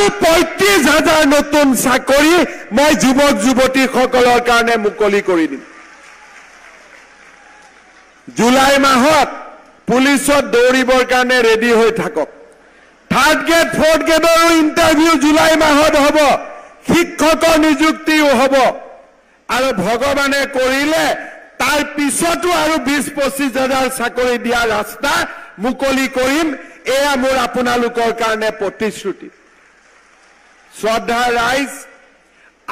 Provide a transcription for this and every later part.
আৰু ৩৫,০০০ নতুন চাকৰি মই যুৱক যুৱতীসকলৰ কাৰণে মুকলি কৰি দিম। জুলাই মাহত পুলিচত দৌৰিবৰ কাৰণে ৰেডি হৈ থাকক। 3rd grade 4th গ্ৰেডৰো interview July মাহত হ'ব, শিক্ষকৰ নিযুক্তিও হ'ব আৰু ভগৱানে কৰিলে তাৰ পিছতো আৰু ২০-২৫,০০০ চাকৰি দিয়া ৰাস্তা মুকলি কৰিম। এয়া মোৰ আপোনালোকৰ কাৰণে প্ৰতিশ্ৰুতি। শ্ৰদ্ধা ৰাইজ,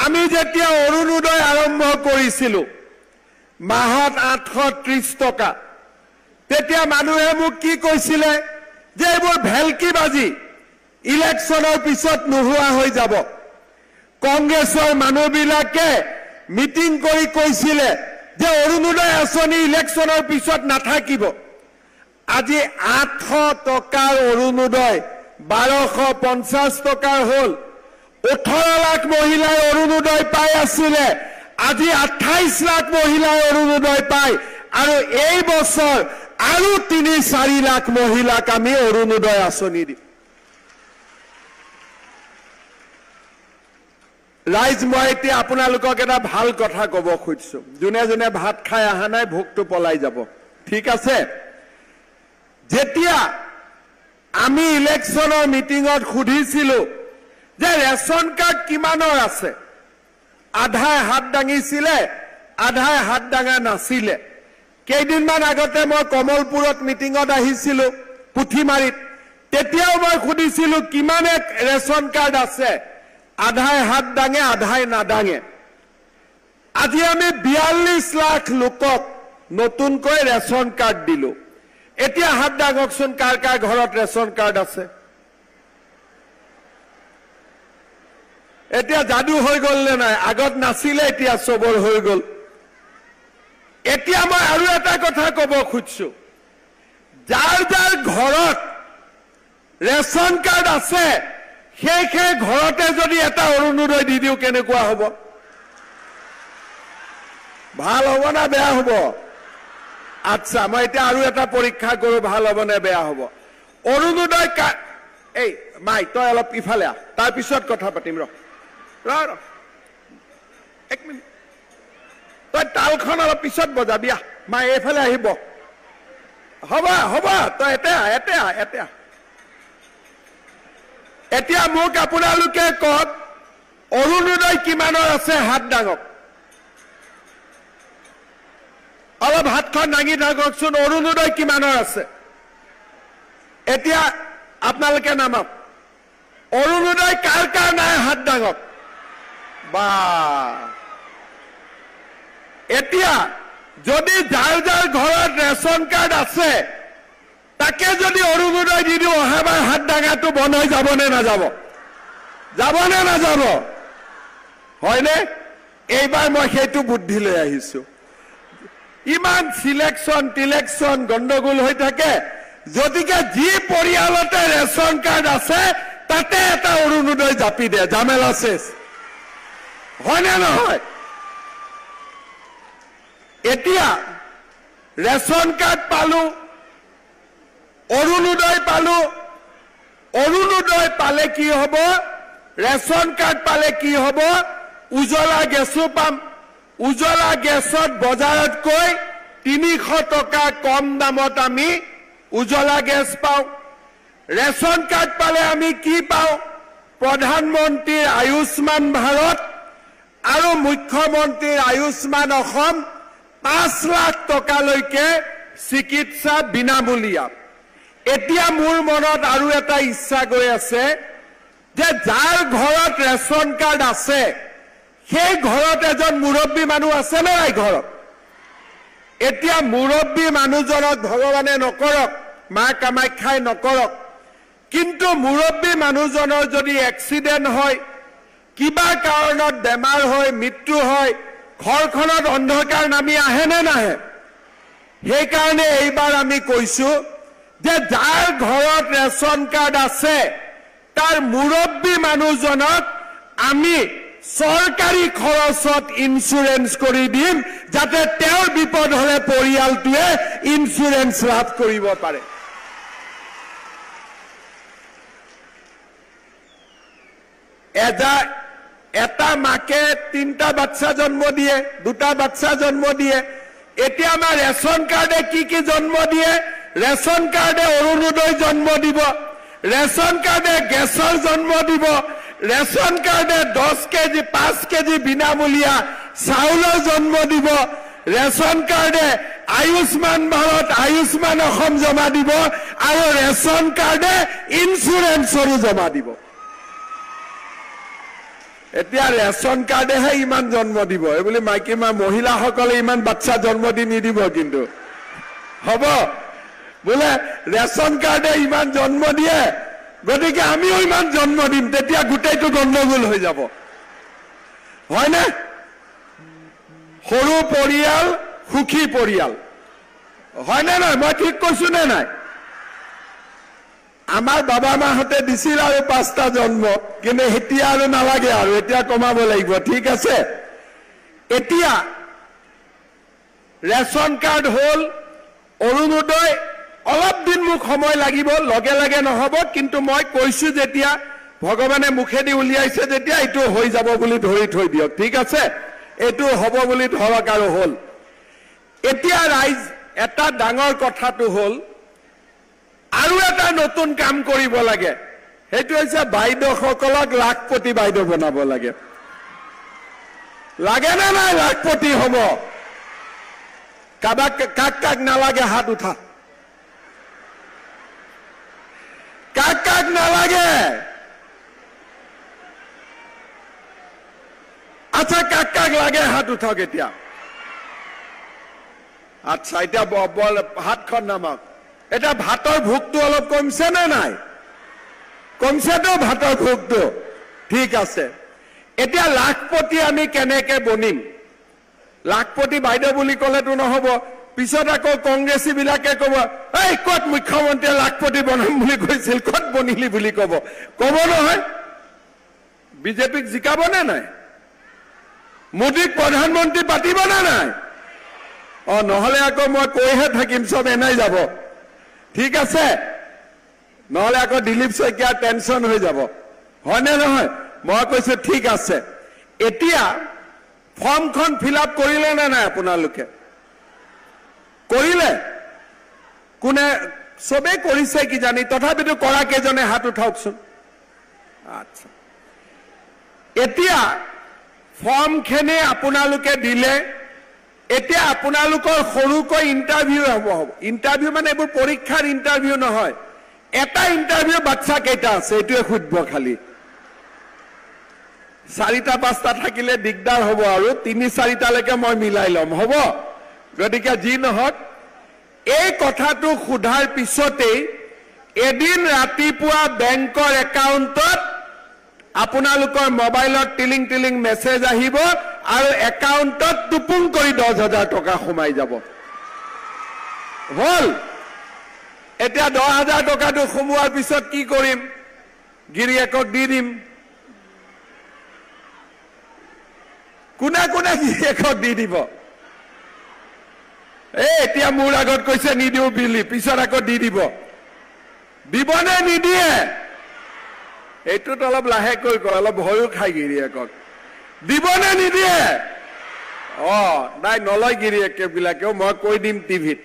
আমি যেতিয়া অৰুণোদয় আৰম্ভ কৰিছিলোঁ মাহত 830 টকা, তেতিয়া মানুহে মোক কি কৈছিলে যে এইবোৰ ভেলকিবাজি, ইলেকশ্যনৰ পিছত নোহোৱা হৈ যাব। কংগ্ৰেছৰ মানুহবিলাকে মিটিং কৰি কৈছিলে যে অৰুণোদয় আঁচনি ইলেকশ্যনৰ পিছত নাথাকিব। আজি 800 টকাৰ অৰুণোদয় 1250 টকাৰ হ'ল। 18 লাখ মহিলাই অৰুণোদয় পাই আছিলে, আজি 28 লাখ মহিলাই অৰুণোদয় পায় আৰু এই বছৰ আৰু 3-4 লাখ মহিলাক আমি অৰুণোদয় আঁচনি দিম। ৰাইজ, মই এতিয়া আপোনালোকক এটা ভাল কথা ক'ব খুজিছো। যোনে যোনে ভাত খাই অহা নাই ভোকটো পলাই যাব, ঠিক আছে? যেতিয়া আমি ইলেকশ্যনৰ মিটিঙত সুধিছিলো যে ৰেচন কাৰ্ড কিমানৰ আছে, আধাই হাত দাঙিছিলে, আধাই হাত দাঙা নাছিলে। কেইদিনমান আগতে মই কমলপুৰত মিটিঙত আহিছিলো, পুথিমাৰীত। তেতিয়াও মই সুধিছিলো কিমানে ৰেচন কাৰ্ড আছে, আধাই হাত দাঙে, আধাই নাদাঙে। আজি আমি 42 লাখ লোকক নতুনকৈ ৰেচন কাৰ্ড দিলো। এতিয়া হাত দাঙকচোন, কাৰ কাৰ ঘৰত ৰেচন কাৰ্ড আছে? এতিয়া যাদু হৈ গ'ল নে নাই? আগত নাছিলে, এতিয়া চবৰ হৈ গ'ল। এতিয়া মই আৰু এটা কথা ক'ব খুজিছো, যাৰ যাৰ ঘৰত ৰেচন কাৰ্ড আছে সেই ঘৰতে যদি এটা অৰুণোদয় দি দিওঁ কেনেকুৱা হ'ব? ভাল হ'ব না বেয়া হ'ব? আচ্ছা, মই এতিয়া আৰু এটা পৰীক্ষা কৰো, ভাল হ'ব নে বেয়া হ'ব? অৰুণোদয় এই মাই, তই অলপ ইফালে আহ, তাৰপিছত কথা পাতিম। ৰ 1 মিনিট, তই তালখন অলপ পিছত বজাবি। আহ মাই, এইফালে আহিব। হ'ব হ'ব, তই এতে আহ, এতে আহ, এতে আহ। এতিয়া মোক আপোনালোকে কওক, অৰুণোদয় কিমানৰ আছে? হাত দাঙক, অলপ হাতখন দাঙি থাককচোন। অৰুণোদয় কিমানৰ আছে? এতিয়া আপোনালোকে নামক। অৰুণোদয় কাৰ কাৰ নাই হাত দাঙক। বা, এতিয়া যদি যাৰ যাৰ ঘৰত ৰেচন কাৰ্ড আছে তাকে যদি অৰুণোদয় দি দিওঁ, অহাবাৰ হাত দাঙাটো বন্ধ হৈ যাব নে নাযাব? যাব নে নাযাব? হয়নে? এইবাৰ মই সেইটো বুদ্ধি লৈ আহিছো। ইমান টিলেকশ্যন গণ্ডগোল হৈ থাকে, গতিকে যি পৰিয়ালতে ৰেচন কাৰ্ড আছে তাতে এটা অৰুণোদয় জাপি দিয়ে, জামেলা শেষ। হয়নে নহয়? এতিয়া ৰেচন কাৰ্ড পালো, অৰুণোদয় পালো। অৰুণোদয় পালে কি হ'ব? ৰেচন কাৰ্ড পালে কি হ'ব? উজ্বলা গেছো পাম। উজ্বলা গেছত বজাৰতকৈ 300 টকা কম দামত আমি উজ্বলা গেছ পাওঁ। ৰেচন কাৰ্ড পালে আমি কি পাওঁ? প্ৰধানমন্ত্ৰীৰ আয়ুষ্মান ভাৰত আৰু মুখ্যমন্ত্ৰীৰ আয়ুষ্মান অসম 5 লাখ টকালৈকে চিকিৎসা বিনামূলীয়া। এতিয়া মোৰ মনত আৰু এটা ইচ্ছা গৈ আছে যে যাৰ ঘৰত ৰেচন কাৰ্ড আছে সেই ঘৰত এজন মুৰব্বী মানুহ আছে নে নাই ঘৰত? এতিয়া মুৰব্বী মানুহজনক ভগৱানে নকৰক, মা কামাখ্যাই নকৰক, কিন্তু মুৰব্বী মানুহজনৰ যদি এক্সিডেণ্ট হয়, কিবা কাৰণত বেমাৰ হয়, মৃত্যু হয়, ঘৰখনত অন্ধকাৰ নামি আহে নে নাহে? সেইকাৰণে এইবাৰ আমি কৈছো যে যাৰ ঘৰত ৰেচন কাৰ্ড আছে তাৰ মুৰব্বী মানুহজনক আমি চৰকাৰী খৰচত ইন্সুৰেন্স কৰি দিম, যাতে তেওঁৰ বিপদ হলে পৰিয়ালটোৱে ইন্সুৰেন্স লাভ কৰিব পাৰে। এটা মাকে 3টা বাচ্চা জন্ম দিয়ে, 2টা বাচ্চা জন্ম দিয়ে। এতিয়া আমাৰ ৰেচন কাৰ্ডে কি জন্ম দিয়ে? ৰেচন কাৰ্ডে অৰুণোদয় জন্ম দিব, ৰেচন কাৰ্ডে গেছৰ জন্ম দিব, ৰেচন কাৰ্ডে 10 কেজি 5 কেজি বিনামূলীয়া চাউলৰ জন্ম দিব, ৰেচন কাৰ্ডে আয়ুষ্মান ভাৰত আয়ুষ্মান অসম জমা দিব, আৰু ৰেচন কাৰ্ডে ইন্সুৰেন্সৰো জমা দিব। এতিয়া ৰেচন কাৰ্ডেহে ইমান জন্ম দিব, এইবুলি মাইকী মহিলাসকলে ইমান বাচ্চা জন্ম দি নিদিব, কিন্তু হ'ব বোলে ৰেচন কাৰ্ডে ইমান জন্ম দিয়ে, গতিকে আমিও ইমান জন্ম দিম, তেতিয়া গোটেইটো গণ্ডগোল হৈ যাব, হয়নে? সৰু পৰিয়াল সুখী পৰিয়াল, হয়নে নহয়? মই ঠিক কৈছো নে নাই? আমাৰ বাবা মাহঁতে দিছিল আৰু 5টা জন্ম, কিন্তু এতিয়া আৰু নালাগে, আৰু এতিয়া কমাব লাগিব, ঠিক আছে? এতিয়া ৰেচন কাৰ্ড হ'ল, অৰুণোদয় অলপ দিন মোক সময় লাগিব, লগে লগে নহ'ব, কিন্তু মই কৈছো যেতিয়া, ভগৱানে মুখেদি উলিয়াইছে যেতিয়া, এইটো হৈ যাব বুলি ধৰি থৈ দিয়ক, ঠিক আছে? এইটো হ'ব বুলি ধৰক, আৰু হ'ল। এতিয়া ৰাইজ এটা ডাঙৰ কথাটো হ'ল, আৰু এটা নতুন কাম কৰিব লাগে, সেইটো হৈছে বাইদেউসকলক লাখপতি বাইদেউ বনাব লাগে। লাগে নে নাই লাখপতি হ'ব? কাক নালাগে হাত উঠা, কাক নালাগে? আচ্ছা, কাক লাগে হাত উঠাওক এতিয়া। আচ্ছা, এতিয়া হাতখন নামাওক। এতিয়া ভাতৰ ভোগটো অলপ কমিছে নে নাই? কমিছেতো ভাতৰ ভোগটো, ঠিক আছে। এতিয়া লাখপতি আমি কেনেকে বনিম? লাখপতি বাইদেউ বুলি ক'লেতো নহ'ব, পিছত আকৌ কংগ্ৰেছী বিলাকে ক'ব, এই ক'ত মুখ্যমন্ত্ৰীয়ে লাখপতি বনাম বুলি কৈছিল, ক'ত বনিলি বুলি ক'ব নহয়? বিজেপিক জিকাব নে নাই? মোদীক প্ৰধানমন্ত্ৰী পাতিব নে নাই? নহ'লে আকৌ মই কৈহে থাকিম, চব এনাই যাব, ঠিক আছে? নহ'লে আকৌ দিলীপ শইকীয়াৰ টেনচন হৈ যাব, হয়নে নহয়? মই কৈছো ঠিক আছে। এতিয়া ফৰ্মখন ফিল আপ কৰিলে নে নাই আপোনালোকে? কৰিলে? কোনে? চবেই কৰিছে কিজানি, তথাপিতো কৰা কেইজনে হাত উঠাওকচোন। আচ্ছা, এতিয়া ফৰ্মখিনি আপোনালোকে দিলে, এতিয়া আপোনালোকৰ সৰুকৈ ইণ্টাৰভিউ হ'ব। ইণ্টাৰভিউ মানে এইবোৰ পৰীক্ষাৰ ইণ্টাৰভিউ নহয়, এটা ইণ্টাৰভিউ বাচ্চা কেইটা আছে এইটোৱে সুধিব খালি। 4টা 5টা থাকিলে দিগদাৰ হ'ব, আৰু 3-4টালৈকে মই মিলাই ল'ম, হ'ব? গতিকে যি নহওক, এই কথাটো সোধাৰ পিছতেই এদিন ৰাতিপুৱা বেংকৰ একাউণ্টত আপোনালোকৰ মোবাইলত টিলিং টিলিং মেছেজ আহিব, আৰু একাউণ্টত টুপুং কৰি 10,000 টকা সোমাই যাব। হ'ল? এতিয়া 10,000 টকাটো সোমোৱাৰ পিছত কি কৰিম? গিৰিয়েকক দি দিম। কোনে কোনে গিৰিয়েকক দি দিব? এতিয়া মোৰ আগত কৈছে নিদিও বুলি, পিছত আকৌ দি দিব। দিবনে নিদিয়ে? এইটোত অলপ লাহেকৈ কয়, অলপ ভয়ো খাই গিৰিয়েকক। দিবনে নিদিয়ে? নাই, নলয় গিৰিয়েকবিলাকেও, মই কৈ দিম টিভিত,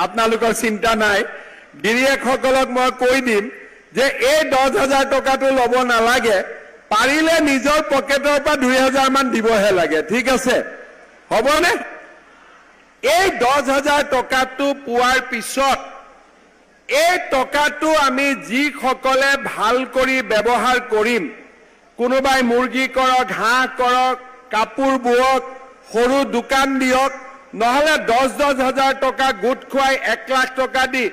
আপোনালোকৰ চিন্তা নাই। গিৰিয়েকসকলক মই কৈ দিম যে এই 10,000 টকাটো ল'ব নালাগে, পাৰিলে নিজৰ পকেটৰ পৰা 2,000 মান দিবহে লাগে, ঠিক আছে? হ'বনে? এই 10,000 টকাটো পোৱাৰ পিছত এই টকাটো আমি যিসকলে ভাল কৰি ব্যৱহাৰ কৰিম, কোনোবাই মুৰ্গী কৰক, হাঁহ কৰক, কাপোৰ বোৱক, সৰু দোকান দিয়ক, নহ'লে 10,000 টকা গোট খুৱাই 1 লাখ টকা দি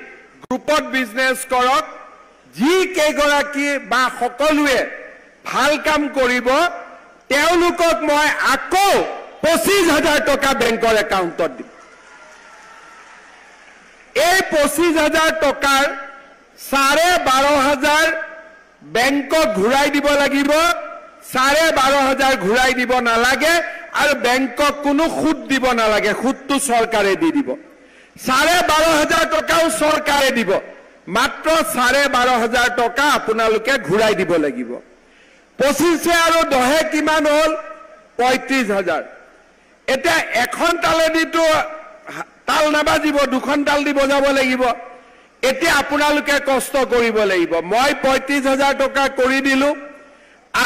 গ্ৰুপত বিজনেছ কৰক, যি কেইগৰাকী বা সকলোৱে ভাল কাম কৰিব, তেওঁলোকক মই আকৌ 25,000 টকা বেংকৰ একাউণ্টত দিম। এই 25,000 টকাৰ 12,500 বেংকক ঘূৰাই দিব লাগিব, 12,500 ঘূৰাই দিব নালাগে, আৰু বেংকক কোনো সুদ দিব নালাগে, সুদটো চৰকাৰে দি দিব। 12,500 টকাও চৰকাৰে দিব, মাত্ৰ 12,500 টকা আপোনালোকে ঘূৰাই দিব লাগিব। 25 আৰু 10 কিমান হ'ল 35,000 এতিয়া এখন তালেদিতো তাল নাবাজিব দুখন তাল দি বজাব লাগিব এতিয়া আপোনালোকে কষ্ট কৰিব লাগিব মই 35,000 টকা কৰি দিলো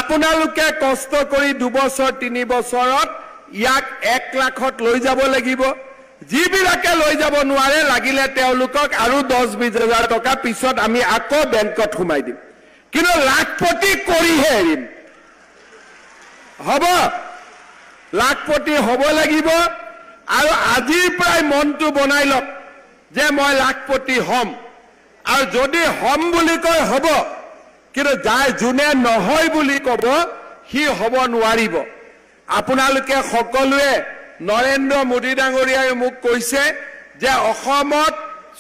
আপোনালোকে কষ্ট কৰি 2 বছৰ 3 বছৰত ইয়াক 1 লাখত লৈ যাব লাগিব যিবিলাকে লৈ যাব নোৱাৰে লাগিলে তেওঁলোকক আৰু 10-20,000 টকা পিছত আমি আকৌ বেংকত সোমাই দিম কিন্তু লাখপতি কৰিহে এৰিম হ'ব লাখপতি হ'ব লাগিব আৰু আজিৰ পৰাই মনটো বনাই লওক যে মই লাখপতি হ'ম আৰু যদি হ'ম বুলি কয় হ'ব কিন্তু যাই যোনে নহয় বুলি ক'ব সি হ'ব নোৱাৰিব আপোনালোকে সকলোৱে নৰেন্দ্ৰ মোদী ডাঙৰীয়াই মোক কৈছে যে অসমত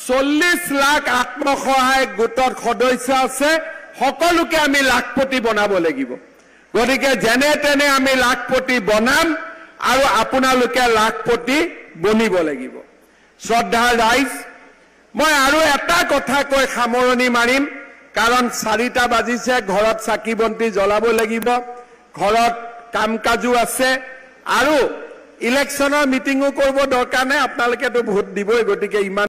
40 লাখ আত্মসহায়ক গোটৰ সদস্য আছে সকলোকে আমি লাখপতি বনাব লাগিব গতিকে যেনে তেনে আমি লাখপতি বনাম আৰু আপোনালোকে লাখপতি বনিব লাগিব শ্ৰদ্ধাৰ ৰাইজ মই আৰু এটা কথা কৈ সামৰণি মাৰিম কাৰণ 4টা বাজিছে ঘৰত চাকি বন্তি জ্বলাব লাগিব ঘৰত কাম কাজু আছে আৰু ইলেকশ্যনৰ মিটিংও কৰিব দৰকাৰ নাই আপোনালোকেতো ভোট দিবই গতিকে ইমান